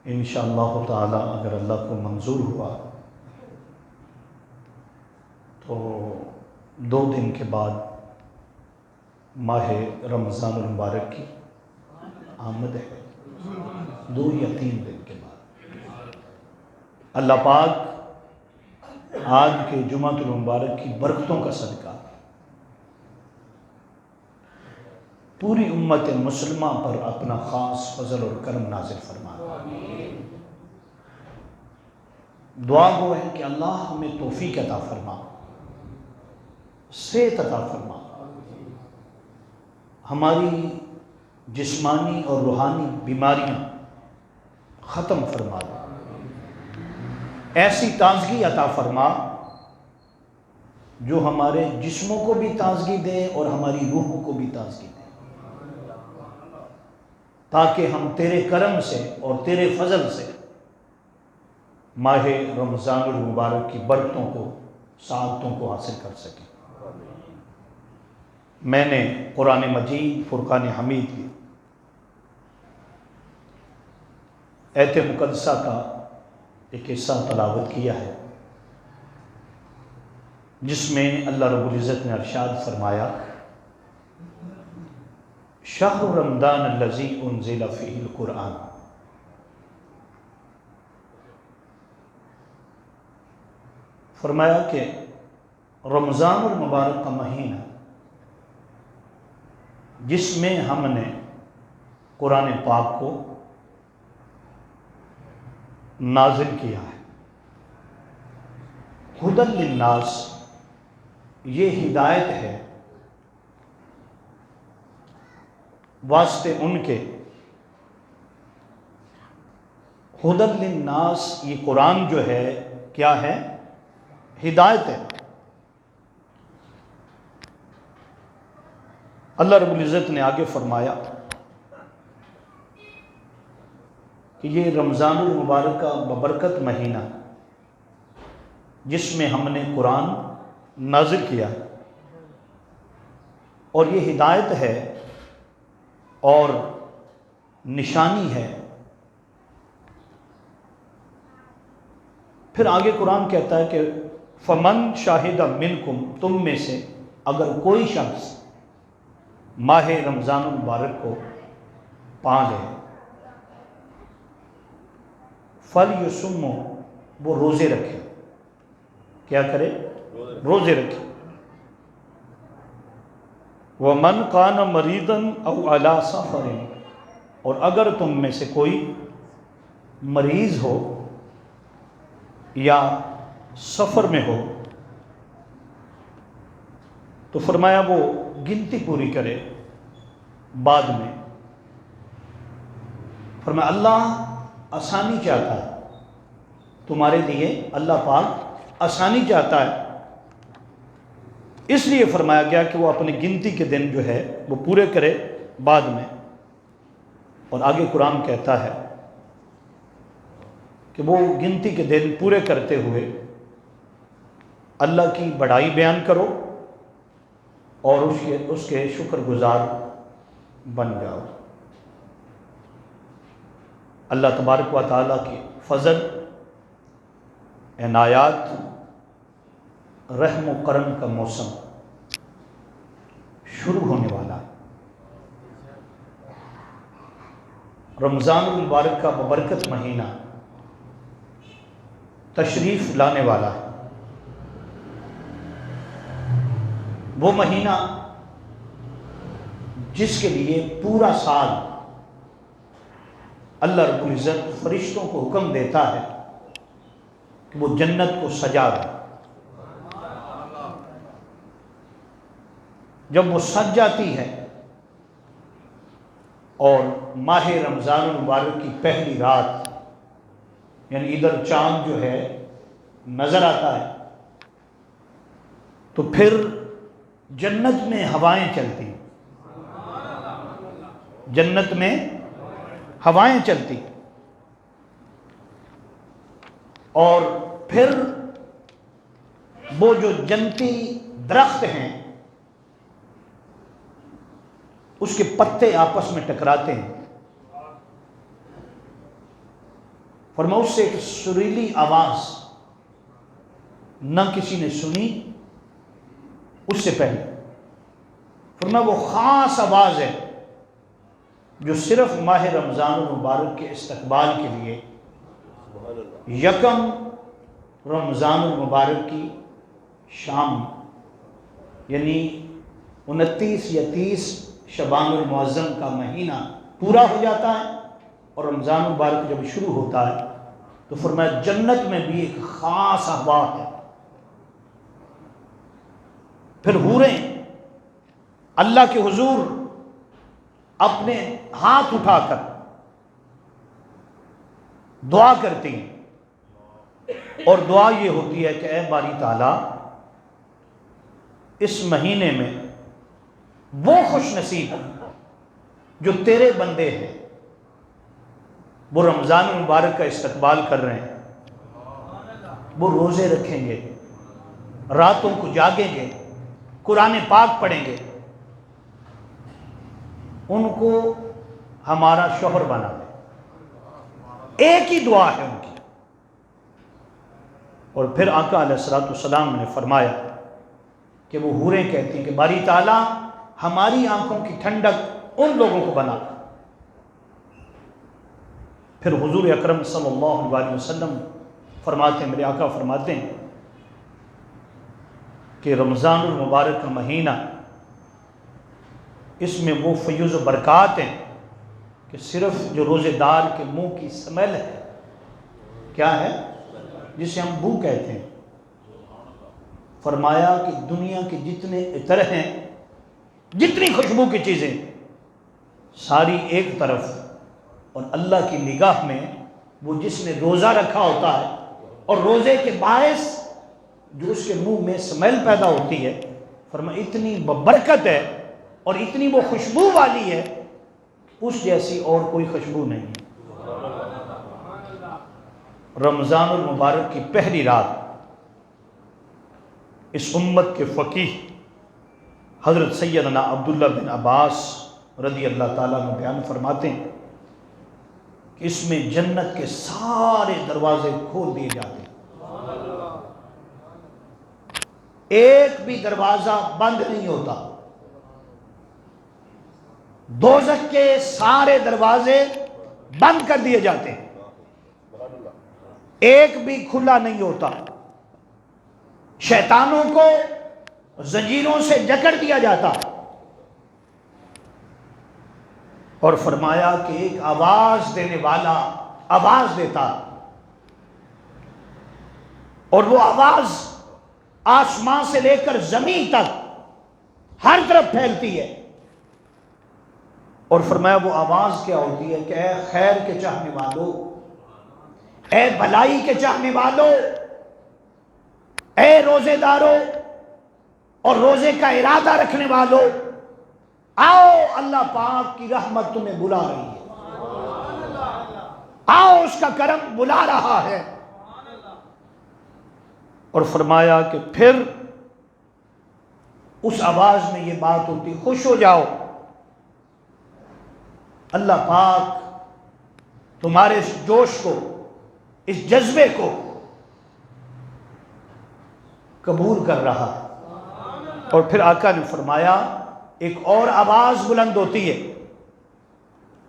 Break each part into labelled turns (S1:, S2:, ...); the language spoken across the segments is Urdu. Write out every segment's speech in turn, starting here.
S1: انشاءاللہ تعالی اگر اللہ کو منظور ہوا تو 2 دن کے بعد ماہ رمضان المبارک کی آمد ہے، 2 یا 3 دن کے بعد اللہ پاک آج کے جمعۃ المبارک کی برکتوں کا صدقہ پوری امت مسلمہ پر اپنا خاص فضل اور کرم نازل فرما۔ دعا گو ہے کہ اللہ ہمیں توفیق عطا فرما، صحت عطا فرما، ہماری جسمانی اور روحانی بیماریاں ختم فرما دے، ایسی تازگی عطا فرما جو ہمارے جسموں کو بھی تازگی دے اور ہماری روحوں کو بھی تازگی دے، تاکہ ہم تیرے کرم سے اور تیرے فضل سے ماہ رمضان المبارک کی برکتوں کو، سعادتوں کو حاصل کر سکیں۔ میں نے قرآن مجید فرقان حمید کی ایت مقدسہ کا ایک حصہ تلاوت کیا ہے، جس میں اللہ رب العزت نے ارشاد فرمایا، شہر رمضان الذی انزل فیہ القرآن، فرمایا کہ رمضان المبارک کا مہینہ جس میں ہم نے قرآن پاک کو نازل کیا ہے، ھدی للناس، یہ ہدایت ہے واسطے ان کے، ھدی للناس، یہ قرآن جو ہے کیا ہے؟ ہدایت ہے۔ اللہ رب العزت نے آگے فرمایا کہ یہ رمضان المبارک کا ببرکت مہینہ جس میں ہم نے قرآن نازل کیا اور یہ ہدایت ہے اور نشانی ہے۔ پھر آگے قرآن کہتا ہے کہ فمن شاہد منکم، تم میں سے اگر کوئی شخص ماہ رمضان المبارک کو پا لے، فَلْيُصُمْ، وہ روزے رکھے۔ کیا کرے؟ روزے رکھے۔ وَمَنْ كَانَ مَرِيضًا أَوْ عَلَىٰ سَفَرٍ، اور اگر تم میں سے کوئی مریض ہو یا سفر میں ہو تو فرمایا وہ گنتی پوری کرے بعد میں۔ فرمایا اللہ آسانی چاہتا ہے تمہارے لیے، اللہ پاک آسانی چاہتا ہے، اس لیے فرمایا گیا کہ وہ اپنی گنتی کے دن جو ہے وہ پورے کرے بعد میں۔ اور آگے قرآن کہتا ہے کہ وہ گنتی کے دن پورے کرتے ہوئے اللہ کی بڑائی بیان کرو اور اس کے شکر گزار بن جاؤ۔ اللہ تبارک و تعالیٰ کی فضل، عنایات، رحم و کرم کا موسم شروع ہونے والا ہے۔ رمضان المبارک کا ببرکت مہینہ تشریف لانے والا ہے۔ وہ مہینہ جس کے لیے پورا سال اللہ رب العزت فرشتوں کو حکم دیتا ہے کہ وہ جنت کو سجا دے۔ جب وہ سج جاتی ہے اور ماہ رمضان المبارک کی پہلی رات، یعنی ادھر چاند جو ہے نظر آتا ہے، تو پھر جنت میں ہوائیں چلتی، جنت میں ہوائیں چلتی، اور پھر وہ جو جنتی درخت ہیں اس کے پتے آپس میں ٹکراتے ہیں، فرمایا اس سے ایک سریلی آواز نہ کسی نے سنی اس سے پہلے. فرمایا وہ خاص آواز ہے جو صرف ماہ رمضان المبارک کے استقبال کے لیے یکم رمضان المبارک کی شام یعنی 29 یا 30 شعبان المعظم کا مہینہ پورا ہو جاتا ہے اور رمضان المبارک جب شروع ہوتا ہے تو فرمایا جنت میں بھی ایک خاص ہوا ہے. پھر حوریں اللہ کے حضور اپنے ہاتھ اٹھا کر دعا کرتی ہیں اور دعا یہ ہوتی ہے کہ اے باری تعالیٰ اس مہینے میں وہ خوش نصیب جو تیرے بندے ہیں وہ رمضان المبارک کا استقبال کر رہے ہیں، وہ روزے رکھیں گے، راتوں کو جاگیں گے، قرآن پاک پڑھیں گے، ان کو ہمارا شوہر بنا دے. ایک ہی دعا ہے ان کی. اور پھر آقا علیہ الصلوۃ والسلام نے فرمایا کہ وہ حوریں کہتی ہیں کہ باری تعالیٰ ہماری آنکھوں کی ٹھنڈک ان لوگوں کو بنا. پھر حضور اکرم صلی اللہ علیہ وسلم فرماتے ہیں، میرے آقا فرماتے ہیں کہ رمضان المبارک کا مہینہ اس میں وہ فیض و برکات ہیں کہ صرف جو روزے دار کے منہ کی سمیل ہے، کیا ہے جسے ہم بو کہتے ہیں، فرمایا کہ دنیا کے جتنے عطر ہیں، جتنی خوشبو کی چیزیں ساری ایک طرف، اور اللہ کی نگاہ میں وہ جس نے روزہ رکھا ہوتا ہے اور روزے کے باعث جو اس کے منہ میں سمیل پیدا ہوتی ہے، فرمایا اتنی برکت ہے اور اتنی وہ خوشبو والی ہے اس جیسی اور کوئی خوشبو نہیں. رمضان المبارک کی پہلی رات اس امت کے فقیہ حضرت سیدنا عبداللہ بن عباس رضی اللہ تعالیٰ عنہ بیان فرماتے ہیں کہ اس میں جنت کے سارے دروازے کھول دیے جاتے ہیں، ایک بھی دروازہ بند نہیں ہوتا. دوزخ کے سارے دروازے بند کر دیے جاتے ہیں، ایک بھی کھلا نہیں ہوتا. شیطانوں کو زنجیروں سے جکڑ دیا جاتا اور فرمایا کہ ایک آواز دینے والا آواز دیتا اور وہ آواز آسمان سے لے کر زمین تک ہر طرف پھیلتی ہے. اور فرمایا وہ آواز کیا ہوتی ہے کہ اے خیر کے چاہنے والوں، اے بھلائی کے چاہنے والوں، اے روزے داروں اور روزے کا ارادہ رکھنے والوں، آؤ اللہ پاک کی رحمت تمہیں بلا رہی ہے، آؤ اس کا کرم بلا رہا ہے. اور فرمایا کہ پھر اس آواز میں یہ بات ہوتی، خوش ہو جاؤ، اللہ پاک تمہارے اس جوش کو، اس جذبے کو قبول کر رہا ہے. اور پھر آقا نے فرمایا ایک اور آواز بلند ہوتی ہے،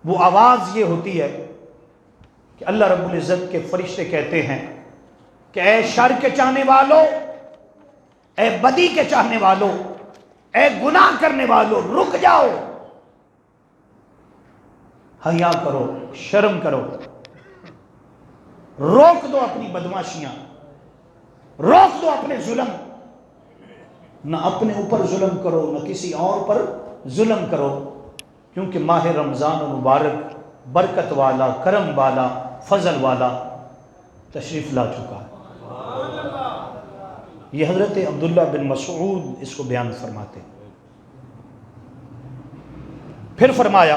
S1: وہ آواز یہ ہوتی ہے کہ اللہ رب العزت کے فرشتے کہتے ہیں کہ اے شر کے چاہنے والوں، اے بدی کے چاہنے والوں، اے گناہ کرنے والوں، رک جاؤ، حیا کرو، شرم کرو، روک دو اپنی بدماشیاں، روک دو اپنے ظلم، نہ اپنے اوپر ظلم کرو نہ کسی اور پر ظلم کرو، کیونکہ ماہ رمضان المبارک برکت والا، کرم والا، فضل والا تشریف لا چکا ہے. یہ حضرت عبداللہ بن مسعود اس کو بیان فرماتے ہیں. پھر فرمایا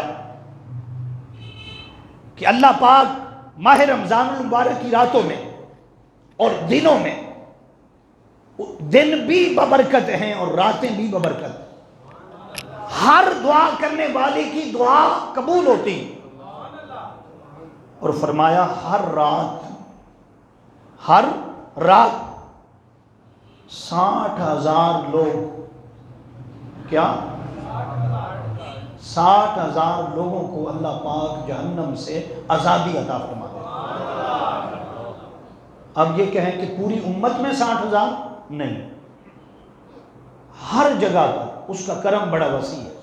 S1: کہ اللہ پاک ماہ رمضان المبارک کی راتوں میں اور دنوں میں، دن بھی ببرکت ہیں اور راتیں بھی ببرکت، ہر دعا کرنے والے کی دعا قبول ہوتی. اور فرمایا ہر رات 60,000 لوگ، کیا 60,000 لوگوں کو اللہ پاک جہنم سے آزادی عطا فرما دے۔ اب یہ کہیں کہ پوری امت میں 60,000 نہیں، ہر جگہ پر اس کا کرم بڑا وسیع ہے۔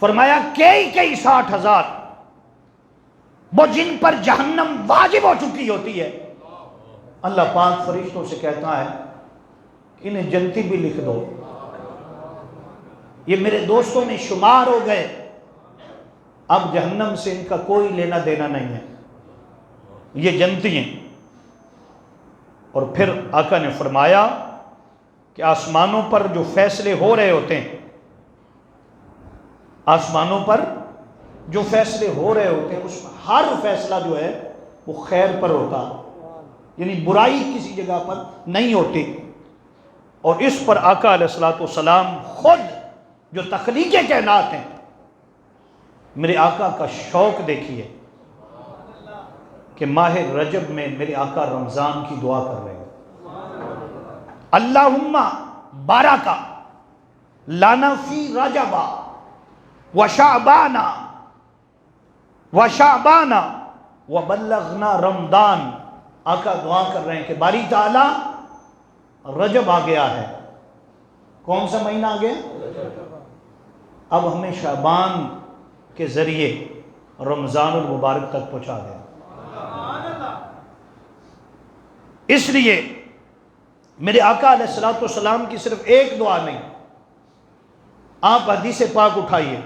S1: فرمایا کئی 60,000 وہ جن پر جہنم واجب ہو چکی ہوتی ہے، اللہ پاک فرشتوں سے کہتا ہے کہ انہیں جنتی بھی لکھ دو، یہ میرے دوستوں میں شمار ہو گئے، اب جہنم سے ان کا کوئی لینا دینا نہیں ہے، یہ جنتی ہیں۔ اور پھر آقا نے فرمایا کہ آسمانوں پر جو فیصلے ہو رہے ہوتے ہیں، آسمانوں پر جو فیصلے ہو رہے ہوتے ہیں، اس میں ہر فیصلہ جو ہے وہ خیر پر ہوتا، یعنی برائی کسی جگہ پر نہیں ہوتی۔ اور اس پر آقا علیہ الصلوۃ والسلام خود جو تخلیق کائنات ہیں، میرے آقا کا شوق دیکھیے کہ ماہ رجب میں میرے آقا رمضان کی دعا کر رہے ہیں، اللہم بارکا لنا فی رجب وشعبان وبلغنا رمضان۔ آقا دعا کر رہے ہیں کہ باری تعالی رجب آ گیا ہے، کون سا مہینہ آ گیا؟ اب ہمیں شعبان کے ذریعے رمضان المبارک تک پہنچا دیں۔ اس لیے میرے آقا علیہ الصلوۃ والسلام کی صرف ایک دعا نہیں، آپ حدیث پاک اٹھائیے،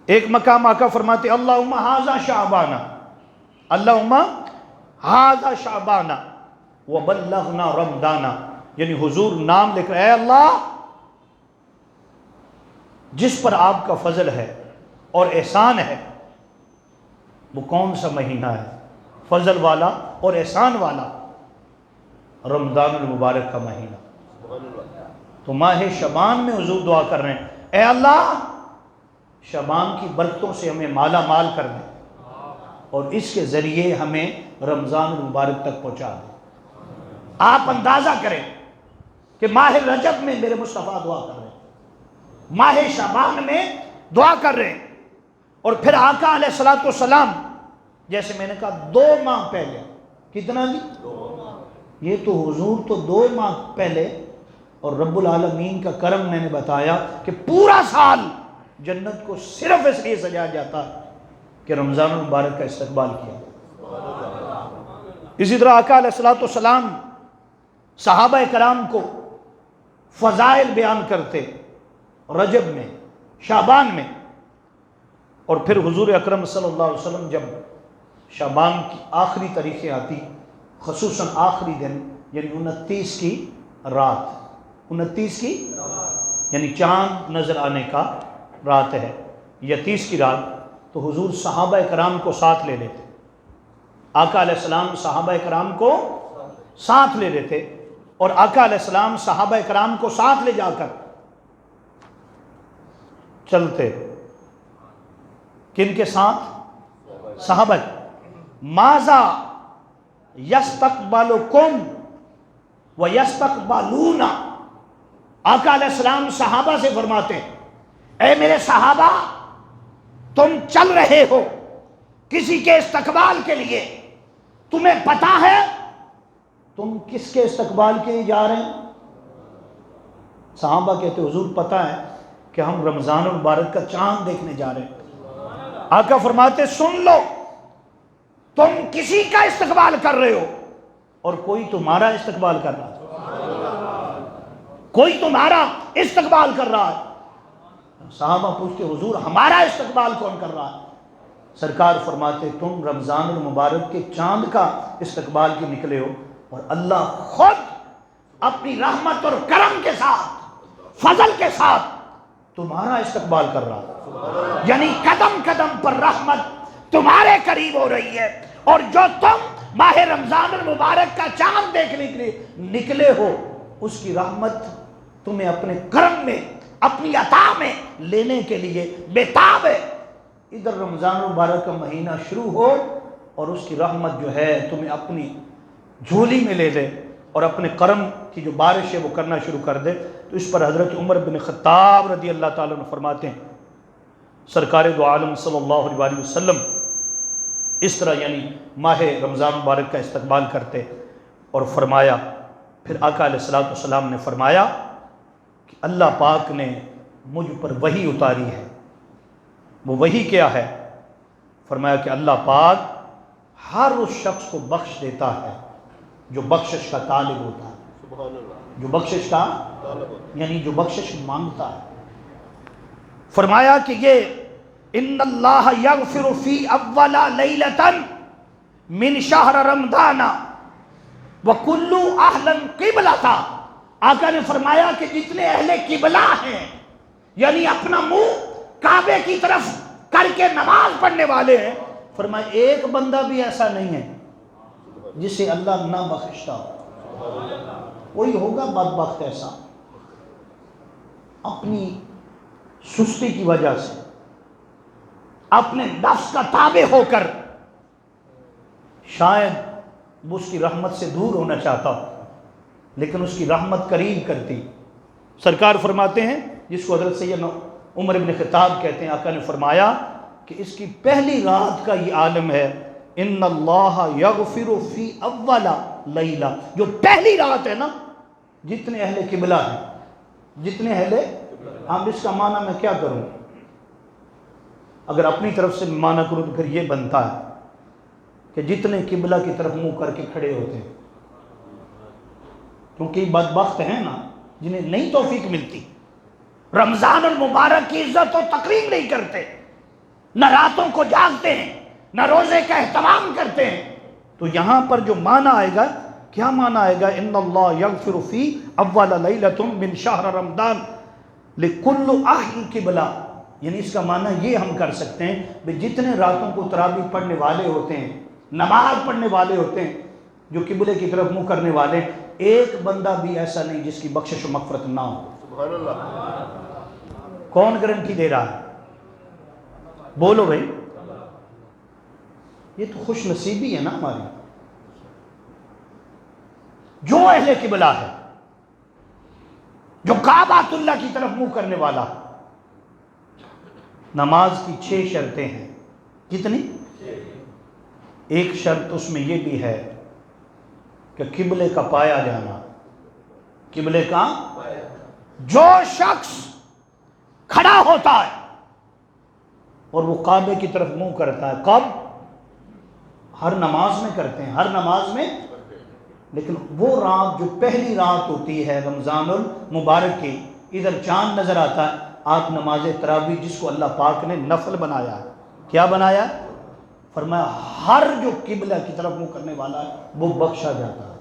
S1: ایک مقام آقا فرماتے اللہم ھذا شعبان، اللہم ھذا شعبان وبلغنا رمضان، یعنی حضور نام لکھ رہے ہیں، اے اللہ جس پر آپ کا فضل ہے اور احسان ہے، وہ کون سا مہینہ ہے فضل والا اور احسان والا؟ رمضان المبارک کا مہینہ۔ تو ماہ شعبان میں حضور دعا کر رہے ہیں، اے اللہ شعبان کی برکتوں سے ہمیں مالا مال کر دیں اور اس کے ذریعے ہمیں رمضان المبارک تک پہنچا دیں۔ آپ اندازہ کریں کہ ماہ رجب میں میرے مصطفیٰ دعا کر رہے ہیں، ماہ شعبان میں دعا کر رہے ہیں، اور پھر آقا علیہ الصلوۃ والسلام جیسے میں نے کہا 2 ماہ پہلے، کتنا جی؟ یہ تو حضور تو 2 ماہ پہلے، اور رب العالمین کا کرم میں نے بتایا کہ پورا سال جنت کو صرف اس لیے سجایا جاتا کہ رمضان المبارک کا استقبال کیا۔ اسی طرح آقا علیہ الصلوۃ والسلام صحابہ کرام کو فضائل بیان کرتے رجب میں، شعبان میں، اور پھر حضور اکرم صلی اللہ علیہ وسلم جب شعبان کی آخری تاریخیں آتی، خصوصاً آخری دن یعنی 29 کی رات، 29 کی یعنی چاند نظر آنے کا رات ہے یا 30 کی رات، تو حضور صحابہ کرام کو ساتھ لے لیتے، آقا علیہ السلام صحابہ کرام کو ساتھ لے لیتے، اور آقا علیہ السلام صحابہ کرام کو ساتھ لے جا کر چلتے، کن کے ساتھ؟ صحابہ۔ ماذا یستقبلکم ویستقبلون، آقا علیہ السلام صحابہ سے فرماتے ہیں، اے میرے صحابہ تم چل رہے ہو کسی کے استقبال کے لیے، تمہیں پتا ہے تم کس کے استقبال کے لیے جا رہے ہیں؟ صحابہ کہتے حضور پتا ہے کہ ہم رمضان المبارک کا چاند دیکھنے جا رہے ہیں۔ آقا فرماتے سن لو، تم کسی کا استقبال کر رہے ہو اور کوئی تمہارا استقبال کر رہا ہے، کوئی تمہارا استقبال کر رہا ہے۔ صحابہ پوچھتے حضور ہمارا استقبال کون کر رہا ہے؟ سرکار فرماتے تم رمضان المبارک کے چاند کا استقبال کے نکلے ہو، اور اللہ خود اپنی رحمت اور کرم کے ساتھ، فضل کے ساتھ تمہارا استقبال کر رہا ہے، یعنی قدم قدم پر رحمت تمہارے قریب ہو رہی ہے، اور جو تم ماہ رمضان المبارک کا چاند دیکھنے کے لیے نکلے ہو، اس کی رحمت تمہیں اپنے کرم میں، اپنی عطا میں لینے کے لیے بے تاب ہے۔ ادھر رمضان المبارک کا مہینہ شروع ہو اور اس کی رحمت جو ہے تمہیں اپنی جھولی میں لے لے اور اپنے کرم کی جو بارش ہے وہ کرنا شروع کر دے۔ تو اس پر حضرت عمر بن خطاب رضی اللہ تعالیٰ عنہ فرماتے ہیں سرکار دو عالم صلی اللہ علیہ وسلم اس طرح یعنی ماہ رمضان مبارک کا استقبال کرتے اور فرمایا، پھر آقا علیہ الصلوۃ والسلام نے فرمایا کہ اللہ پاک نے مجھ پر وحی اتاری ہے۔ وہ وحی کیا ہے؟ فرمایا کہ اللہ پاک ہر اس شخص کو بخش دیتا ہے جو بخشش کا طالب ہوتا ہے، جو بخشش کا یعنی جو بخشش مانگتا ہے۔ فرمایا کہ یہ ان اللہ یغفر فی اول لیلۃ من شہر رمضان وکل اہل قبلۃ، آقا نے فرمایا کہ جتنے اہل قبلہ ہیں یعنی اپنا منہ کعبے کی طرف کر کے نماز پڑھنے والے ہیں، فرمایا ایک بندہ بھی ایسا نہیں ہے جسے اللہ نہ بخشتا ہو۔ کوئی ہوگا بدبخت ایسا اپنی سستی کی وجہ سے اپنے نفس کا تابع ہو کر شاید وہ اس کی رحمت سے دور ہونا چاہتا ہو، لیکن اس کی رحمت قریب کرتی۔ سرکار فرماتے ہیں جس کو حضرت سیدنا عمر بن خطاب کہتے ہیں، آقا نے فرمایا کہ اس کی پہلی رات کا یہ عالم ہے، ان اللہ یغفر فی اول لیلہ، جو پہلی رات ہے نا، جتنے اہل قبلہ ہیں، جتنے اہل، اب اس کا معنی میں کیا کروں؟ اگر اپنی طرف سے معنی کروں تو پھر یہ بنتا ہے کہ جتنے قبلہ کی طرف منہ کر کے کھڑے ہوتے ہیں، کیونکہ بدبخت ہیں نا جنہیں نہیں توفیق ملتی، رمضان المبارک کی عزت و تقریم نہیں کرتے، نہ راتوں کو جاگتے ہیں، نہ روزے کا اہتمام کرتے ہیں۔ تو یہاں پر جو معنی آئے گا، کیا معنی آئے گا؟ ان اللہ یغفر فی اول لیلۃ من شہر رمضان لکل اہل قبلہ، یعنی اس کا معنی یہ ہم کر سکتے ہیں کہ جتنے راتوں کو تراویح پڑھنے والے ہوتے ہیں، نماز پڑھنے والے ہوتے ہیں، جو قبلے کی طرف منہ کرنے والے ہیں، ایک بندہ بھی ایسا نہیں جس کی بخشش و مغفرت نہ ہو۔ سبحان اللہ۔ کون گارنٹی دے رہا ہے؟ بولو بھائی، یہ تو خوش نصیبی ہے نا ہماری۔ جو اہل قبلہ ہے، جو کعبۃ اللہ کی طرف منہ کرنے والا، نماز کی 6 شرطیں ہیں۔ کتنی؟ ایک شرط اس میں یہ بھی ہے کہ قبلے کا پایا جانا، قبلے کا، جو شخص کھڑا ہوتا ہے اور وہ کعبے کی طرف منہ کرتا ہے، کب؟ ہر نماز میں کرتے ہیں، ہر نماز میں، لیکن وہ رات جو پہلی رات ہوتی ہے رمضان المبارک کی، ادھر چاند نظر آتا ہے، آپ نماز تراویح جس کو اللہ پاک نے نفل بنایا ہے، کیا بنایا؟ فرمایا ہر جو قبلہ کی طرف منہ کرنے والا ہے وہ بخشا جاتا ہے۔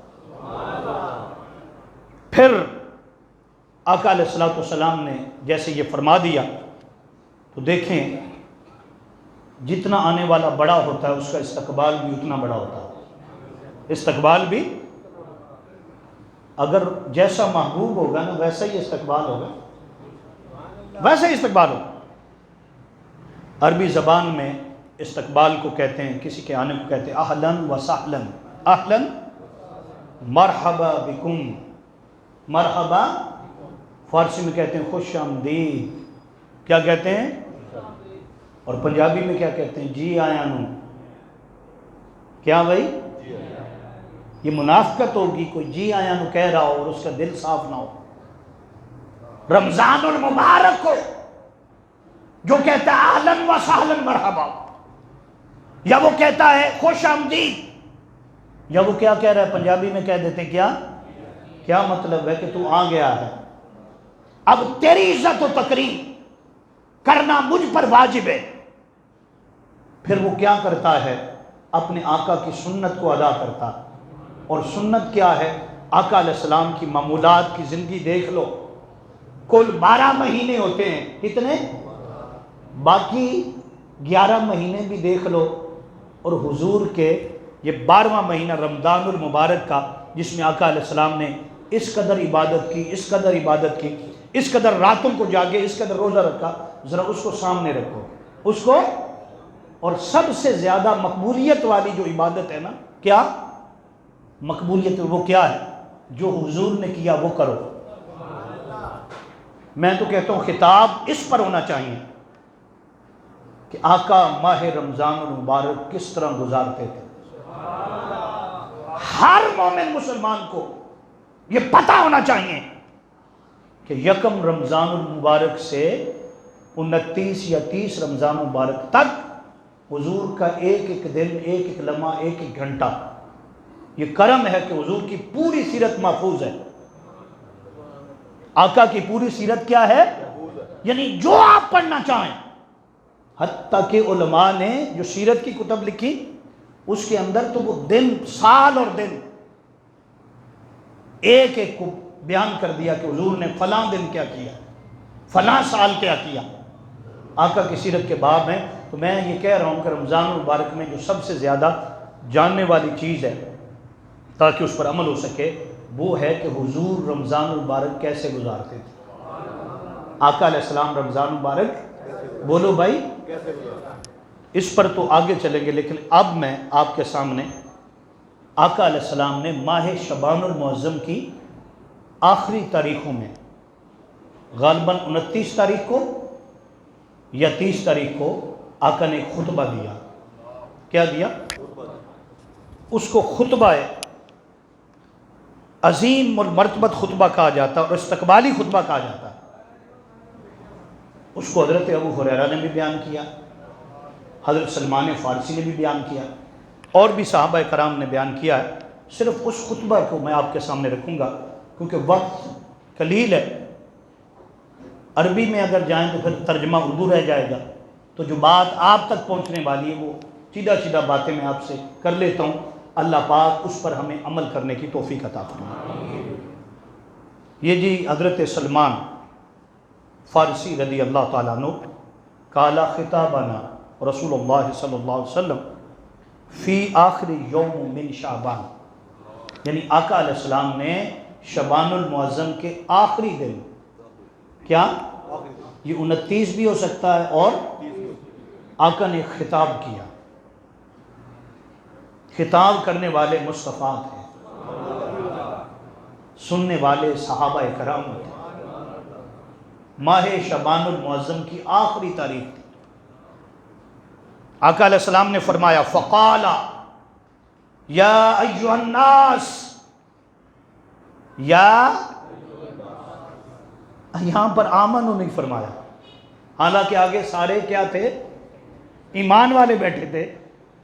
S1: پھر آقا علیہ الصلوۃ والسلام نے جیسے یہ فرما دیا تو دیکھیں جتنا آنے والا بڑا ہوتا ہے اس کا استقبال بھی اتنا بڑا ہوتا ہے۔ استقبال بھی اگر جیسا محبوب ہوگا نا ویسا ہی استقبال ہوگا، ویسا ہی استقبال ہوگا۔ عربی زبان میں استقبال کو کہتے ہیں، کسی کے آنے کو کہتے ہیں اہلاً و سہلاً، اہلاً مرحبا بکم، مرحبا فارسی میں کہتے ہیں خوش آمدید، کیا کہتے ہیں؟ اور پنجابی میں کیا کہتے ہیں؟ جی آیا نو۔ کیا بھائی؟ یہ منافقت ہوگی کوئی جی آیا نو کہہ رہا ہو اور اس کا دل صاف نہ ہو۔ رمضان المبارک کو جو کہتا ہے اہلاً و سہلاً مرحبا، یا وہ کہتا ہے خوش آمدید، یا وہ کیا کہہ رہا ہے؟ پنجابی میں کہہ دیتے ہیں کیا مطلب ہے کہ تو آ گیا ہے، اب تیری عزت و تکریم کرنا مجھ پر واجب ہے۔ پھر وہ کیا کرتا ہے؟ اپنے آقا کی سنت کو ادا کرتا، اور سنت کیا ہے؟ آقا علیہ السلام کی معمولات کی زندگی دیکھ لو، کل 12 مہینے ہوتے ہیں، کتنے؟ باقی 11 مہینے بھی دیکھ لو، اور حضور کے یہ 12واں مہینہ رمضان المبارک کا جس میں آقا علیہ السلام نے اس قدر عبادت کی، اس قدر عبادت کی، اس قدر راتوں کو جاگے، اس قدر روزہ رکھا، ذرا اس کو سامنے رکھو، اس کو اور سب سے زیادہ مقبولیت والی جو عبادت ہے نا، کیا مقبولیت، وہ کیا ہے؟ جو حضور نے کیا وہ کرو۔ میں تو کہتا ہوں خطاب اس پر ہونا چاہیے کہ آقا ماہ رمضان المبارک کس طرح گزارتے تھے۔ ہر مومن مسلمان کو یہ پتہ ہونا چاہیے کہ یکم رمضان المبارک سے 29 یا 30 رمضان المبارک تک حضور کا ایک ایک دن، ایک ایک لمحہ، ایک ایک گھنٹہ، یہ کرم ہے کہ حضور کی پوری سیرت محفوظ ہے۔ آقا کی پوری سیرت کیا ہے؟ یعنی جو آپ پڑھنا چاہیں، حتیٰ کہ علماء نے جو سیرت کی کتب لکھی اس کے اندر تو وہ دن، سال اور دن ایک ایک کو بیان کر دیا کہ حضور نے فلاں دن کیا کیا، فلاں سال کیا کیا۔ آقا کی سیرت کے باب ہیں، تو میں یہ کہہ رہا ہوں کہ رمضان المبارک میں جو سب سے زیادہ جاننے والی چیز ہے تاکہ اس پر عمل ہو سکے، وہ ہے کہ حضور رمضان المبارک کیسے گزارتے تھے۔ آقا علیہ السلام رمضان المبارک، بولو بھائی، اس پر تو آگے چلیں گے، لیکن اب میں آپ کے سامنے آقا علیہ السلام نے ماہ شعبان المعظم کی آخری تاریخوں میں، غالباً 29 تاریخ کو یا 30 تاریخ کو آقا نے خطبہ دیا۔ کیا دیا؟ اس کو خطبہ عظیم المرتبت خطبہ کہا جاتا ہے اور استقبالی خطبہ کہا جاتا ہے۔ اس کو حضرت ابو ہریرہ نے بھی بیان کیا، حضرت سلمان فارسی نے بھی بیان کیا، اور بھی صحابہ کرام نے بیان کیا ہے۔ صرف اس خطبہ کو میں آپ کے سامنے رکھوں گا کیونکہ وقت قلیل ہے۔ عربی میں اگر جائیں تو پھر ترجمہ اردو رہ جائے گا، تو جو بات آپ تک پہنچنے والی ہے وہ سیدھا باتیں میں آپ سے کر لیتا ہوں۔ اللہ پاک اس پر ہمیں عمل کرنے کی توفیق عطا فرمائے۔ یہ جی حضرت سلمان فارسی رضی اللہ تعالیٰ عنہ، کالا خطابنا رسول اللہ صلی اللہ علیہ وسلم فی آخر یوم من شعبان، یعنی آقا علیہ السلام نے شعبان المعظم کے آخری دن، کیا یہ 29 بھی ہو سکتا ہے، اور آقا نے خطاب کیا۔ خطاب کرنے والے مصطفیٰ تھے، سننے والے صحابہ کرام تھے۔ ماہ شعبان المعظم کی آخری تاریخ تھی۔ آقا علیہ السلام نے فرمایا فقال یا ایھا الناس، یا یہاں پر آمنو نہیں فرمایا، حالانکہ آگے سارے کیا تھے؟ ایمان والے بیٹھے تھے،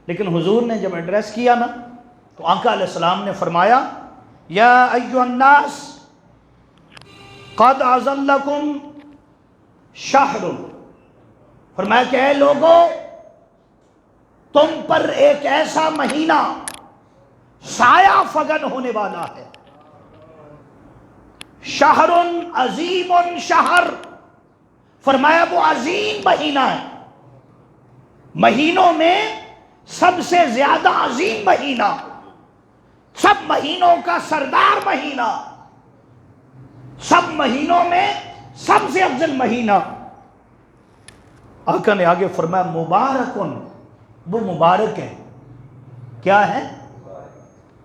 S1: لیکن حضور نے جب ایڈریس کیا نا تو آقا علیہ السلام نے فرمایا یا ایھا الناس قد اظلکم شہر، فرمایا کہ اے لوگوں، تم پر ایک ایسا مہینہ سایہ فگن ہونے والا ہے۔ شہر عظیم شہر، فرمایا وہ عظیم مہینہ ہے، مہینوں میں سب سے زیادہ عظیم مہینہ، سب مہینوں کا سردار مہینہ، سب مہینوں میں سب سے افضل مہینہ۔ آقا نے آگے فرمایا مبارکن، وہ مبارک ہے۔ کیا ہے؟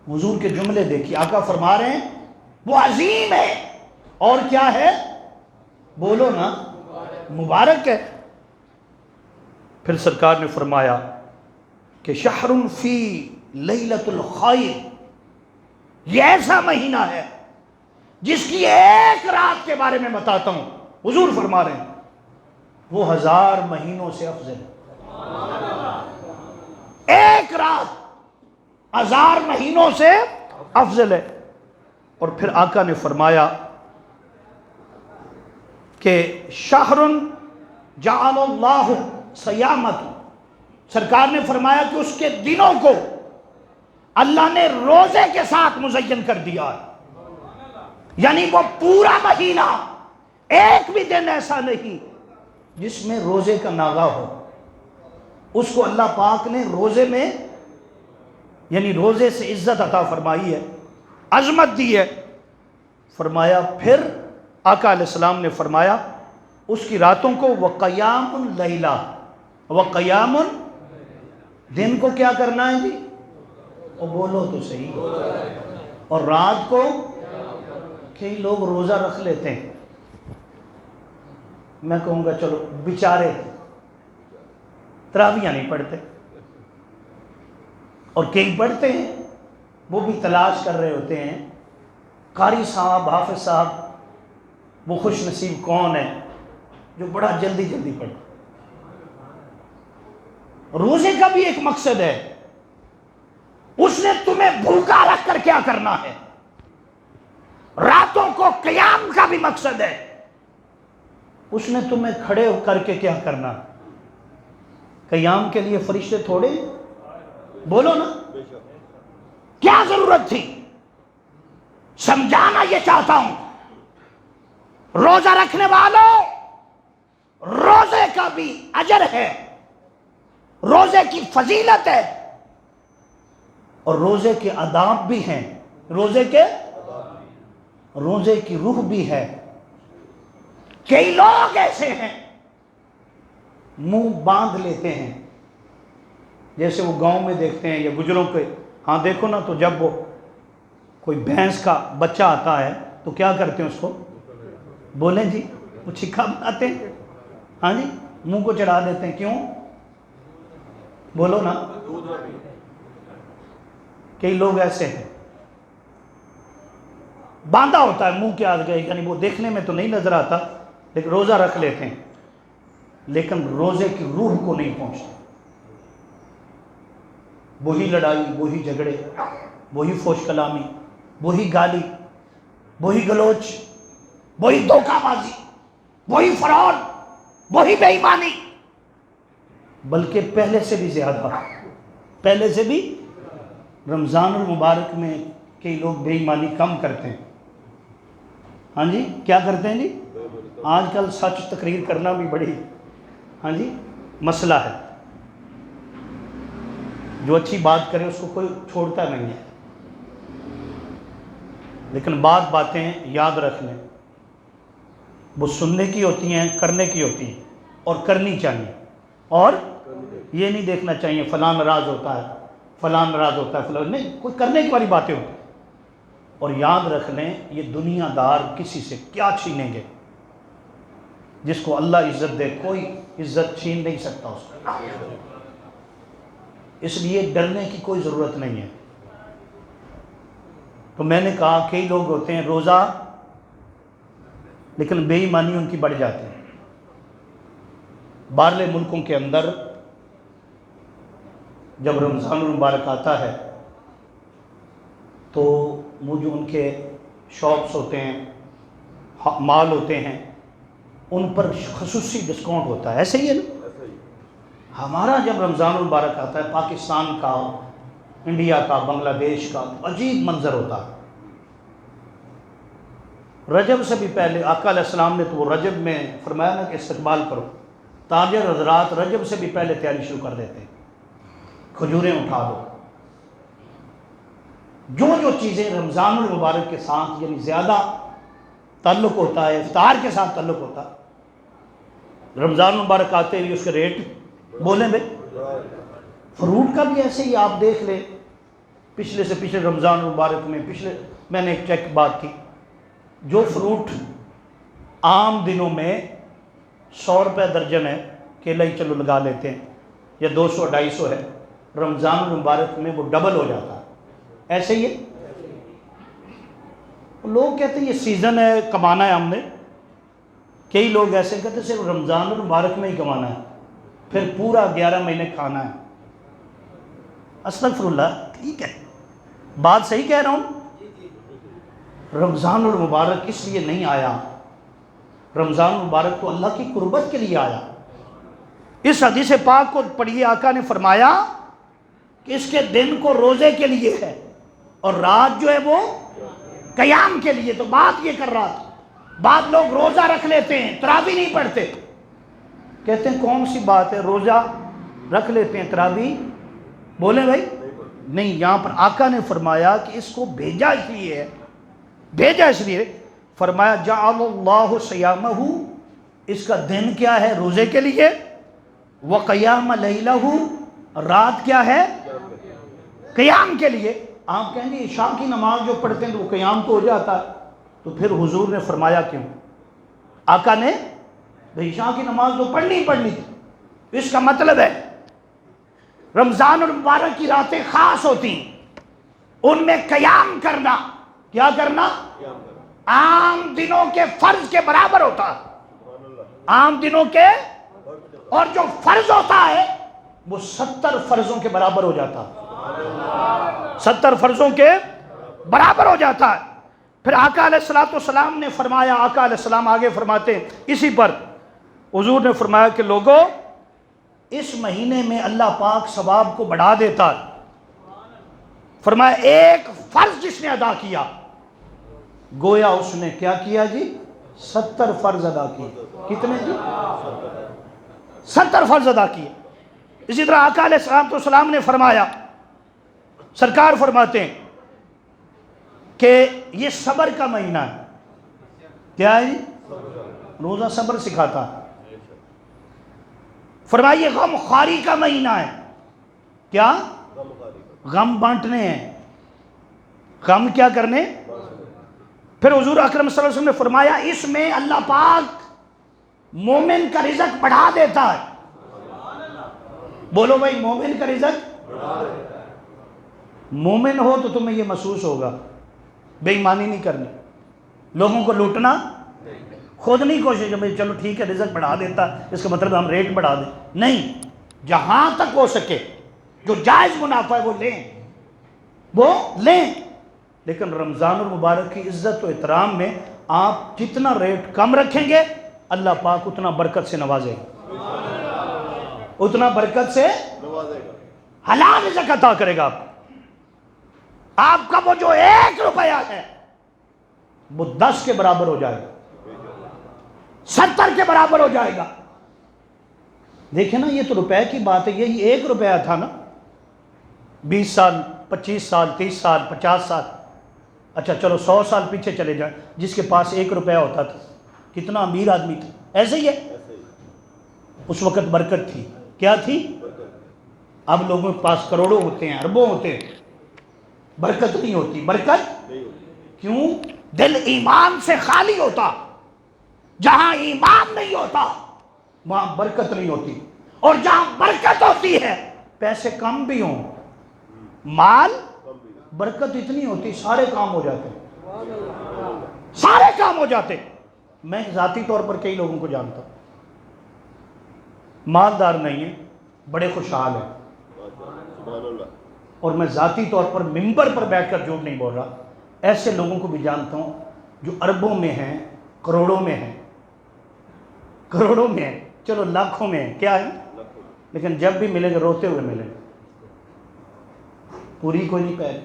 S1: حضور کے جملے دیکھیے، آقا فرما رہے ہیں وہ عظیم ہے، اور کیا ہے؟ بولو نا، مبارک ہے۔ پھر سرکار نے فرمایا کہ شہر فی لیلۃ الخیر، یہ ایسا مہینہ ہے جس کی ایک رات کے بارے میں بتاتا ہوں، حضور فرما رہے ہیں وہ 1000 مہینوں سے افضل ہے۔ ایک رات 1000 مہینوں سے افضل ہے۔ اور پھر آقا نے فرمایا کہ شہر جعل اللہ صیامت، سرکار نے فرمایا کہ اس کے دنوں کو اللہ نے روزے کے ساتھ مزین کر دیا ہے، یعنی وہ پورا مہینہ ایک بھی دن ایسا نہیں جس میں روزے کا ناغہ ہو۔ اس کو اللہ پاک نے روزے میں، یعنی روزے سے عزت عطا فرمائی ہے، عظمت دی ہے۔ فرمایا پھر آقا علیہ السلام نے فرمایا اس کی راتوں کو وقیام اللیلہ، وقیام دن کو کیا کرنا ہے جی؟ اور بولو تو صحیح. اور رات کو کئی لوگ روزہ رکھ لیتے ہیں. میں کہوں گا چلو بیچارے تراویح نہیں پڑھتے، اور کئی پڑھتے ہیں، وہ بھی تلاش کر رہے ہوتے ہیں قاری صاحب، حافظ صاحب، وہ خوش نصیب کون ہے جو بڑا جلدی جلدی پڑھے. روزے کا بھی ایک مقصد ہے، اس نے تمہیں بھوکا رکھ کر کیا کرنا ہے. راتوں کو قیام کا بھی مقصد ہے، اس نے تمہیں کھڑے ہو کر کے کیا کرنا. قیام کے لیے فرشتے تھوڑے، بولو نا، کیا ضرورت تھی. سمجھانا یہ چاہتا ہوں، روزہ رکھنے والوں، روزے کا بھی اجر ہے، روزے کی فضیلت ہے، اور روزے کے آداب بھی ہیں، روزے کی روح بھی ہے. کئی لوگ ایسے ہیں منہ باندھ لیتے ہیں، جیسے وہ گاؤں میں دیکھتے ہیں یا گجروں کے ہاں دیکھو نا، تو جب وہ کوئی بھینس کا بچہ آتا ہے تو کیا کرتے ہیں اس کو، بولیں جی، وہ چھکا بناتے ہیں، ہاں جی، منہ کو چڑھا دیتے ہیں. کیوں؟ بولو نا. کئی لوگ ایسے ہیں، باندھا ہوتا ہے منہ کے آگے، یعنی وہ دیکھنے میں تو نہیں نظر آتا لیکن روزہ رکھ لیتے ہیں، لیکن روزے کی روح کو نہیں پہنچتے. وہی لڑائی، وہی جھگڑے، وہی فوش کلامی، وہی گالی، وہی گلوچ، وہی دھوکہ بازی، وہی فراڈ، وہی بے ایمانی، بلکہ پہلے سے بھی زیادہ، پہلے سے بھی. رمضان المبارک میں کئی لوگ بے ایمانی کم کرتے ہیں. ہاں جی، کیا کرتے ہیں جی؟ آج کل سچ تقریر کرنا بھی بڑی ہاں جی مسئلہ ہے. جو اچھی بات کرے اس کو کوئی چھوڑتا نہیں ہے، لیکن باتیں یاد رکھ لیں، وہ سننے کی ہوتی ہیں، کرنے کی ہوتی ہیں، اور کرنی چاہیے. اور یہ نہیں دیکھنا چاہیے فلاں ناراض ہوتا ہے، فلاں ناراض ہوتا ہے، فلاں نہیں، کوئی کرنے کی والی باتیں ہوتی ہیں. اور یاد رکھ لیں، یہ دنیا دار کسی سے کیا چھینیں گے، جس کو اللہ عزت دے کوئی عزت چھین نہیں سکتا اس کو. اس لیے ڈرنے کی کوئی ضرورت نہیں ہے. تو میں نے کہا کئی لوگ ہوتے ہیں روزہ، لیکن بے ایمانی ان کی بڑھ جاتی ہے. باہرلے ملکوں کے اندر جب رمضان المبارک آتا ہے تو وہ جو ان کے شاپس ہوتے ہیں، مال ہوتے ہیں، ان پر خصوصی ڈسکاؤنٹ ہوتا ہے. ایسے ہی ہے نا؟ ہمارا جب رمضان المبارک آتا ہے، پاکستان کا، انڈیا کا، بنگلہ دیش کا، عجیب منظر ہوتا ہے. رجب سے بھی پہلے آقا علیہ السلام نے تو وہ رجب میں فرمایا نا کہ استقبال کرو. تاجر حضرات رجب سے بھی پہلے تیاری شروع کر دیتے ہیں، کھجوریں اٹھا دو. جو چیزیں رمضان المبارک کے ساتھ یعنی زیادہ تعلق ہوتا ہے، افطار کے ساتھ تعلق ہوتا ہے، رمضان المبارک آتے ہی اس کے ریٹ بولیں بے. فروٹ کا بھی ایسے ہی آپ دیکھ لیں، پچھلے سے پچھلے رمضان المبارک میں میں نے ایک چیک بات کی، جو فروٹ عام دنوں میں 100 روپے درجن ہے، کیلا ہی چلو لگا لیتے ہیں، یا 200 250 ہے، رمضان المبارک میں وہ ڈبل ہو جاتا ہے. ایسے ہی ہے. لوگ کہتے ہیں یہ سیزن ہے، کمانا ہے ہم نے. کئی لوگ ایسے کہتے ہیں صرف رمضان المبارک میں ہی کمانا ہے، پھر پورا 11 مہینے کھانا ہے. استغفر اللہ. ٹھیک ہے، بات صحیح کہہ رہا ہوں. رمضان المبارک اس لیے نہیں آیا، رمضان المبارک تو اللہ کی قربت کے لیے آیا. اس حدیث پاک کو پڑھیے، آقا نے فرمایا کہ اس کے دن کو روزے کے لیے ہے اور رات جو ہے وہ قیام کے لیے. تو بات یہ کر رہا تھا، بعض لوگ روزہ رکھ لیتے ہیں، تراویح نہیں پڑھتے. کہتے ہیں کون سی بات ہے، روزہ رکھ لیتے ہیں، تراویح بولیں بھائی نہیں. یہاں پر آقا نے فرمایا کہ اس کو بھیجا اس لیے ہے، بھیجا اس لیے فرمایا جعل اللہ صیامہ، اس کا دن کیا ہے روزے کے لیے، وقیام لیلہ، رات کیا ہے؟ قیام کے لیے۔ آپ کہیں گے عشاء کی نماز جو پڑھتے ہیں تو وہ قیام تو ہو جاتا ہے، تو پھر حضور نے فرمایا کیوں؟ آقا نے عشاء کی نماز تو پڑھنی تھی، اس کا مطلب ہے رمضان المبارک کی راتیں خاص ہوتی ہیں، ان میں قیام کرنا، کیا کرنا؟ عام دنوں کے فرض کے برابر ہوتا ہے، عام دنوں کے، اور جو فرض ہوتا ہے وہ 70 فرضوں کے برابر ہو جاتا ہے، 70 فرضوں کے برابر ہو جاتا ہے۔ پھر آقا علیہ السلام نے فرمایا، آقا علیہ السلام آگے فرماتے ہیں اسی پر، حضور نے فرمایا کہ لوگوں اس مہینے میں اللہ پاک ثواب کو بڑھا دیتا ہے۔ فرمایا ایک فرض جس نے ادا کیا گویا اس نے کیا کیا جی؟ 70 فرض ادا کیے۔ کتنے جی؟ 70 فرض ادا کیے۔ اسی طرح آقا علیہ السلام نے فرمایا، سرکار فرماتے ہیں کہ یہ صبر کا مہینہ ہے۔ کیا ہے جی؟ روزہ صبر سکھاتا ہے۔ فرمائیے غم خواری کا مہینہ ہے۔ کیا؟ غم بانٹنے ہیں، غم کیا کرنے؟ پھر حضور اکرم صلی اللہ علیہ وسلم نے فرمایا اس میں اللہ پاک مومن کا رزق بڑھا دیتا ہے۔ بولو بھائی، مومن کا رزق بڑھا دیتا ہے۔ مومن ہو تو تمہیں یہ محسوس ہوگا بے ایمانی نہیں کرنی، لوگوں کو لوٹنا، خود نہیں کوشش کہ چلو ٹھیک ہے رزق بڑھا دیتا، اس کا مطلب ہم ریٹ بڑھا دیں، نہیں، جہاں تک ہو سکے جو جائز منافع ہے وہ لیں، وہ لیں۔ لیکن رمضان المبارک کی عزت و احترام میں آپ جتنا ریٹ کم رکھیں گے اللہ پاک اتنا برکت سے نوازے گا، اتنا برکت سے نوازے گا، حلال رزق عطا کرے گا آپ کا وہ جو 1 روپیہ ہے وہ 10 کے برابر ہو جائے گا، 70 کے برابر ہو جائے گا۔ دیکھیں نا، یہ تو روپے کی بات ہے، یہی 1 روپیہ تھا نا 20 سال 25 سال 30 سال 50 سال، اچھا چلو 100 سال پیچھے چلے جائیں، جس کے پاس 1 روپیہ ہوتا تھا کتنا امیر آدمی تھا، ایسے ہی ہے۔ اس وقت برکت تھی، کیا تھی؟ اب لوگوں کے پاس کروڑوں ہوتے ہیں، اربوں ہوتے ہیں، برکت نہیں ہوتی۔ برکت کیوں؟ دل ایمان سے خالی ہوتا، جہاں ایمان نہیں ہوتا وہاں برکت نہیں ہوتی، اور جہاں برکت ہوتی ہے پیسے کم بھی ہوں، مال، برکت اتنی ہوتی سارے کام ہو جاتے، سارے کام ہو جاتے۔ میں ذاتی طور پر کئی لوگوں کو جانتا ہوں مالدار نہیں ہیں، بڑے خوشحال ہیں، اور میں ذاتی طور پر ممبر پر بیٹھ کر جھوٹ نہیں بول رہا، ایسے لوگوں کو بھی جانتا ہوں جو اربوں میں ہیں، کروڑوں میں ہیں، کروڑوں میں ہیں، چلو لاکھوں میں ہیں، کیا ہے، لیکن جب بھی ملیں گے روتے ہوئے ملیں گے، پوری کوئی نہیں پہلے،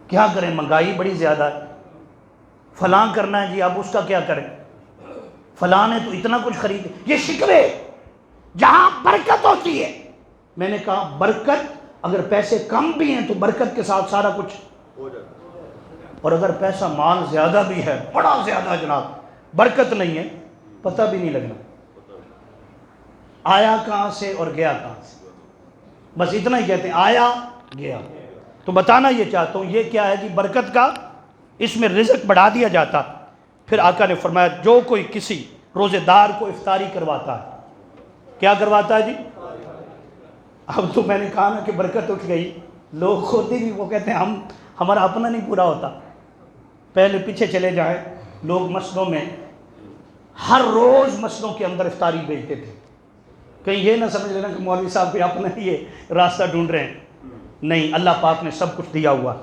S1: کیا کریں مہنگائی بڑی زیادہ ہے، فلاں کرنا ہے جی، اب اس کا کیا کریں، فلاں نے تو اتنا کچھ خرید، یہ شکوے۔ جہاں برکت ہوتی ہے، میں نے کہا برکت، اگر پیسے کم بھی ہیں تو برکت کے ساتھ سارا کچھ ہو جاتا ہے، اور اگر پیسہ مال زیادہ بھی ہے، بڑا زیادہ جناب، برکت نہیں ہے، پتہ بھی نہیں لگنا آیا کہاں سے اور گیا کہاں سے، بس اتنا ہی کہتے ہیں آیا گیا۔ تو بتانا یہ چاہتا ہوں، یہ کیا ہے جی؟ برکت کا، اس میں رزق بڑھا دیا جاتا۔ پھر آقا نے فرمایا جو کوئی کسی روزے دار کو افطاری کرواتا ہے، کیا کرواتا ہے جی؟ اب تو میں نے کہا نا کہ برکت اٹھ گئی، لوگ خود ہی وہ کہتے ہیں ہمارا اپنا نہیں پورا ہوتا۔ پہلے پیچھے چلے جائیں، لوگ مسجدوں میں ہر روز مسجدوں کے اندر افطاری بھیجتے تھے، کہیں یہ نہ سمجھ لینا کہ مولوی صاحب بھی اپنا یہ راستہ ڈھونڈ رہے ہیں، نہیں، اللہ پاک نے سب کچھ دیا ہوا۔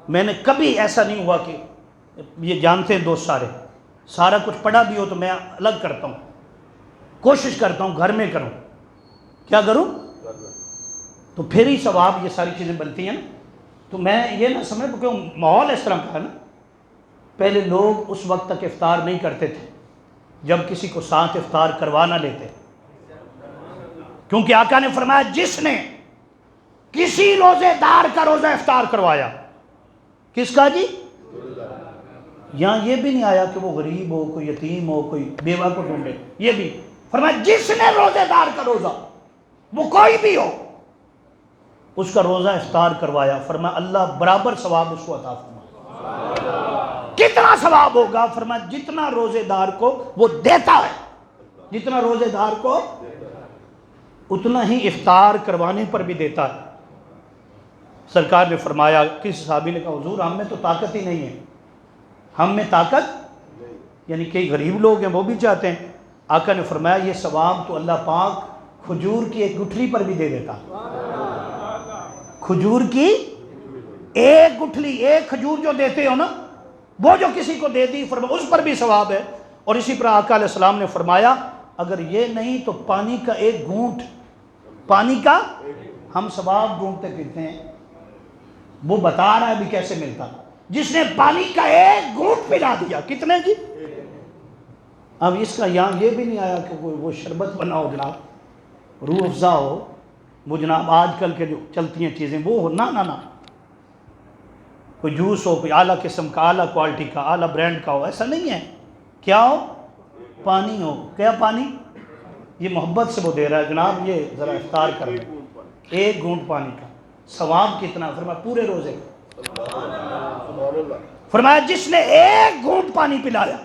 S1: میں نے کبھی ایسا نہیں ہوا کہ یہ جانتے ہیں دوست سارا کچھ پڑھا بھی ہو تو میں الگ کرتا ہوں، کوشش کرتا ہوں گھر میں کروں، کیا کروں؟ تو پھر ہی ثواب یہ ساری چیزیں بنتی ہیں نا۔ تو میں یہ نہ سمجھ، کیونکہ ماحول اس طرح کا ہے نا، پہلے لوگ اس وقت تک افطار نہیں کرتے تھے جب کسی کو ساتھ افطار کروا نہ لیتے، کیونکہ آقا نے فرمایا جس نے کسی روزے دار کا روزہ افطار کروایا، کس کا جی؟ یہاں یہ بھی نہیں آیا کہ وہ غریب ہو، کوئی یتیم ہو، کوئی بیوہ کو ڈھونڈے، یہ بھی فرمایا جس نے روزے دار کا روزہ وہ کوئی بھی ہو، اس کا روزہ افطار کروایا، فرمایا اللہ برابر ثواب اس کو عطا فرمائے۔ کتنا ثواب ہوگا؟ فرمایا جتنا روزے دار کو وہ دیتا ہے، جتنا روزے دار کو اتنا ہی افطار کروانے پر بھی دیتا ہے۔ سرکار نے فرمایا، کسی صحابی نے کہا حضور ہم میں تو طاقت ہی نہیں ہے، ہم میں طاقت، یعنی کئی غریب لوگ ہیں وہ بھی چاہتے ہیں۔ آقا نے فرمایا یہ ثواب تو اللہ پاک کھجور کی ایک گٹھلی پر بھی دے دیتا، کھجور کی ایک گٹھلی، ایک کھجور جو دیتے ہو نا، وہ جو کسی کو دے دی، فرمایا اس پر بھی ثواب ہے۔ اور اسی پر آقا علیہ السلام نے فرمایا اگر یہ نہیں تو پانی کا ایک گھونٹ، پانی کا ہم ثواب ڈھونڈتے پھرتے ہیں، وہ بتا رہا ہے بھی کیسے ملتا، جس نے پانی کا ایک گھونٹ پلا دیا، کتنے جی؟ اب اس کا یہاں یہ بھی نہیں آیا کہ وہ شربت بنا ہو جناب، روح افزا ہو، وہ جناب آج کل کے جو چلتی ہیں چیزیں وہ ہو، نہ نہ نہ، کوئی جوس ہو، کوئی اعلیٰ قسم کا، اعلیٰ کوالٹی کا، اعلیٰ برانڈ کا ہو، ایسا نہیں ہے۔ کیا ہو؟ پانی ہو۔ کیا پانی؟ یہ محبت سے وہ دے رہا ہے جناب، یہ ذرا افطار کر لیں، ایک گھونٹ پانی کا ثواب کتنا؟ فرمایا پورے روزے کا۔ فرمایا جس نے ایک گھونٹ پانی پلایا،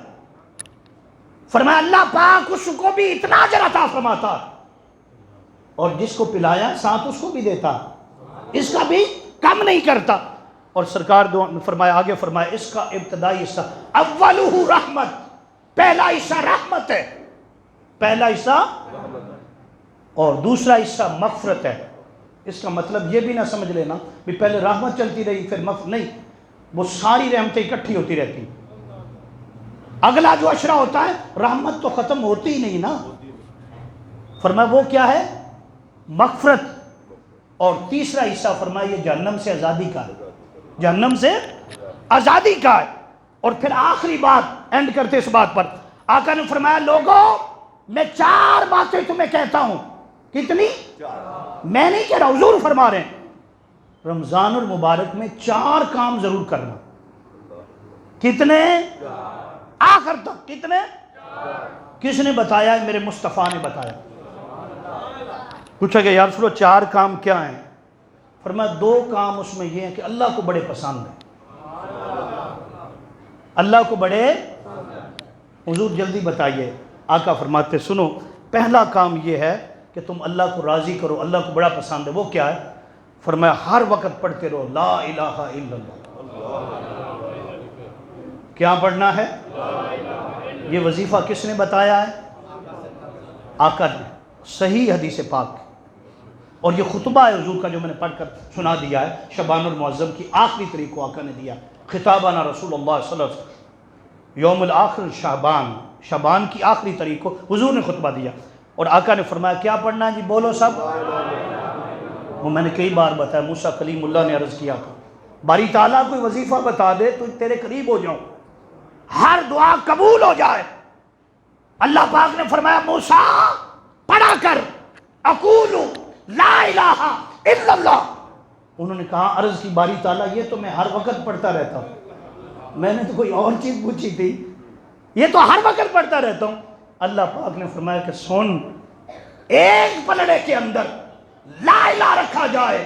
S1: فرمایا اللہ پاک اس کو بھی اتنا اجر عطا فرماتا، اور جس کو پلایا ساتھ اس کو بھی دیتا، اس کا بھی کم نہیں کرتا۔ اور سرکار فرمایا آگے، فرمایا اس کا ابتدائی حصہ اولہ رحمت، پہلا حصہ رحمت ہے، پہلا حصہ، اور دوسرا حصہ مغفرت ہے۔ اس کا مطلب یہ بھی نہ سمجھ لینا بھی پہلے رحمت چلتی رہی پھر مغفرت، نہیں، وہ ساری رحمتیں اکٹھی ہوتی رہتی۔ اگلا جو عشرہ ہوتا ہے رحمت تو ختم ہوتی ہی نہیں نا، فرمایا وہ کیا ہے؟ مغفرت۔ اور تیسرا حصہ فرمایا یہ جہنم سے آزادی کا ہے، جہنم سے آزادی کا ہے۔ اور پھر آخری بات، اینڈ کرتے اس بات پر، آقا نے فرمایا لوگوں میں 4 باتیں تمہیں کہتا ہوں۔ کتنی؟ میں نہیں کہہ رہا، حضور فرما رہے ہیں رمضان المبارک میں 4 کام ضرور کرنا۔ کتنے؟ آخر تک کتنے؟ کس نے بتایا؟ میرے مصطفیٰ نے بتایا۔ پوچھا کہ یا رسول اللہ 4 کام کیا ہیں؟ فرمایا 2 کام اس میں یہ ہیں کہ اللہ کو بڑے پسند ہیں، اللہ کو بڑے، حضور جلدی بتائیے۔ آقا فرماتے سنو، پہلا کام یہ ہے کہ تم اللہ کو راضی کرو، اللہ کو بڑا پسند ہے۔ وہ کیا ہے؟ فرمایا ہر وقت پڑھتے رہو لا الہ الا اللہ۔ کیا پڑھنا ہے؟ یہ وظیفہ کس نے بتایا ہے؟ آقا نے، صحیح حدیث پاک۔ اور یہ خطبہ ہے حضور کا جو میں نے پڑھ کر سنا دیا ہے، شعبان المعظم کی آخری تاریخ کو آقا نے دیا، خطابنا رسول اللہ صلی اللہ علیہ وسلم، یوم الآخر شعبان، شعبان کی آخری تاریخ کو حضور نے خطبہ دیا۔ اور آقا نے فرمایا کیا پڑھنا ہے جی؟ بولو سب۔ وہ میں نے کئی بار بتایا، موسیٰ کلیم اللہ نے عرض کیا تھا باری تعالیٰ کوئی وظیفہ بتا دے تو تیرے قریب ہو جاؤں، ہر دعا قبول ہو جائے۔ اللہ پاک نے فرمایا موسیٰ پڑھا کر اقول لا الہ الا اللہ۔ انہوں نے کہا عرض کی باری تعالیٰ یہ تو میں ہر وقت پڑھتا رہتا ہوں۔ میں نے تو کوئی اور چیز پوچھی تھی، یہ تو ہر وقت پڑھتا رہتا ہوں۔ اللہ پاک نے فرمایا کہ سن، ایک پلڑے کے اندر لا الہ رکھا جائے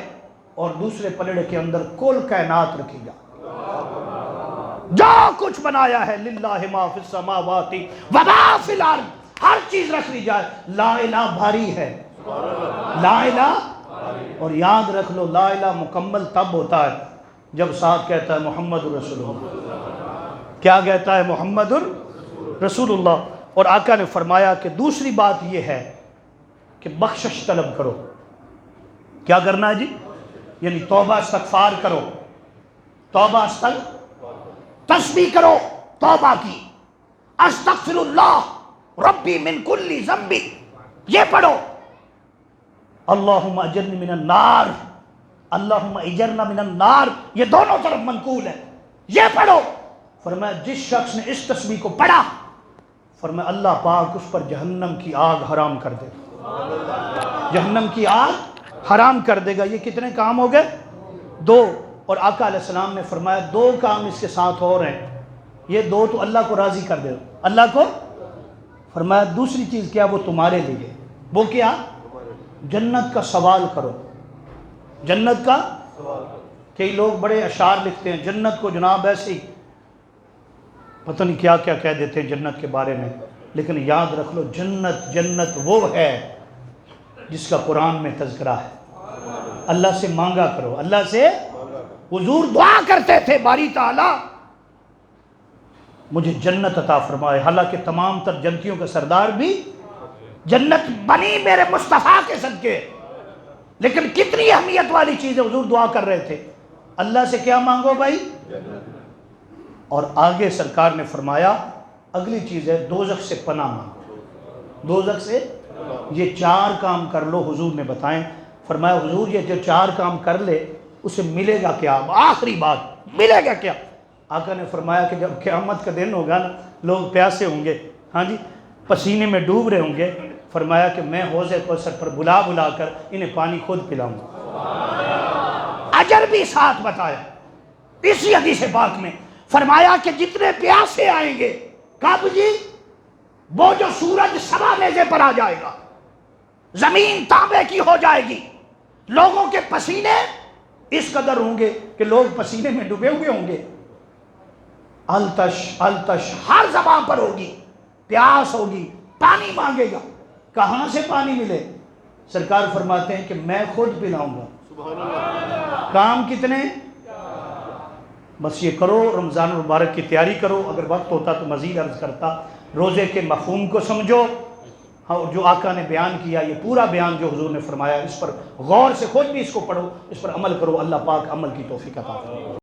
S1: اور دوسرے پلڑے کے اندر کل کائنات رکھی جائے، جو کچھ بنایا ہے للہ ما فی السماوات و ما فی الارض، ہر چیز رکھ لی جائے۔ لا الہ بھاری ہے، لا الہ، اور یاد رکھ لو لا الہ مکمل تب ہوتا ہے جب ساتھ کہتا ہے محمد رسول اللہ۔ کیا کہتا ہے؟ محمد رسول اللہ۔ اور آقا نے فرمایا کہ دوسری بات یہ ہے کہ بخشش طلب کرو۔ کیا کرنا ہے جی؟ یعنی توبہ استغفار کرو، توبہ تسبیح کرو توبہ کی، استغفر اللہ ربی من کل ذنب، یہ پڑھو، اللہم اجرنی من النار، اللہم اجرنا من النار، یہ دونوں طرف منقول ہے، یہ پڑھو۔ فرمایا جس شخص نے اس تسبیح کو پڑھا، فرمایا اللہ پاک اس پر جہنم کی آگ حرام کر دے گا، جہنم کی آگ حرام کر دے گا۔ یہ کتنے کام ہو گئے؟ 2۔ اور آقا علیہ السلام نے فرمایا 2 کام اس کے ساتھ اور ہیں، یہ 2 تو اللہ کو راضی کر دے اللہ کو۔ فرمایا دوسری چیز کیا؟ وہ تمہارے لیے۔ وہ کیا؟ جنت کا سوال کرو، جنت کا کئی لوگ بڑے اشعار لکھتے ہیں جنت کو جناب ایسے ہی پتہ نہیں کیا کیا کہہ دیتے ہیں جنت کے بارے میں، لیکن یاد رکھ لو جنت وہ ہے جس کا قرآن میں تذکرہ ہے۔ اللہ سے مانگا کرو، اللہ سے حضور دعا کرتے تھے باری تعالیٰ مجھے جنت عطا فرمائے، حالانکہ تمام تر جنتیوں کا سردار بھی جنت بنی میرے مصطفیٰ کے صدقے، لیکن کتنی اہمیت والی چیز ہے، حضور دعا کر رہے تھے اللہ سے کیا مانگو بھائی؟ اور آگے سرکار نے فرمایا اگلی چیز ہے دوزخ سے پناہ مانگو، دوزخ سے یہ 4 کام کر لو، حضور نے بتائیں، فرمایا حضور یہ جو 4 کام کر لے اسے ملے گا کیا؟ آخری بات ملے گا کیا؟ آقا نے فرمایا کہ جب قیامت کا دن ہوگا نا، لوگ پیاسے ہوں گے، ہاں جی پسینے میں ڈوب رہے ہوں گے، فرمایا کہ میں حوض کوثر پر بلا کر انہیں پانی خود پلاؤں گا، اجر بھی ساتھ بتایا۔ اسی حدیث پاک میں فرمایا کہ جتنے پیاسے آئیں گے، کب جی؟ وہ جو سورج سوا نیزے پر آ جائے گا، زمین تانبے کی ہو جائے گی، لوگوں کے پسینے اس قدر ہوں گے کہ لوگ پسینے میں ڈوبے ہوئے ہوں گے، التش ہر زبان پر ہوگی، پیاس ہوگی، پانی مانگے گا، کہاں سے پانی ملے؟ سرکار فرماتے ہیں کہ میں خود پلاؤں گا۔ کام کتنے؟ بس یہ کرو، رمضان المبارک کی تیاری کرو، اگر وقت ہوتا تو مزید عرض کرتا، روزے کے مفہوم کو سمجھو، اور جو آقا نے بیان کیا یہ پورا بیان جو حضور نے فرمایا اس پر غور سے خود بھی اس کو پڑھو، اس پر عمل کرو، اللہ پاک عمل کی توفیق عطا فرمائے۔